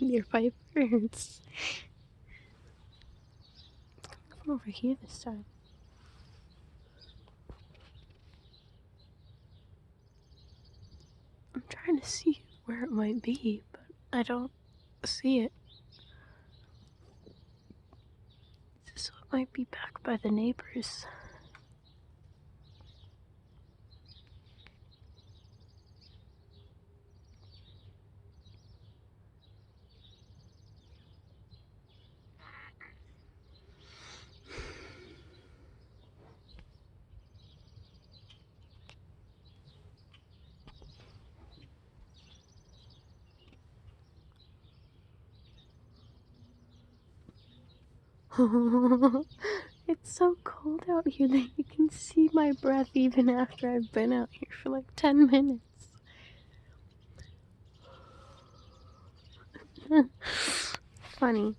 nearby birds. Come over here this time. I'm trying to see where it might be, but I don't see it. So it might be back by the neighbors. It's so cold out here that you can see my breath even after I've been out here for like 10 minutes. Funny.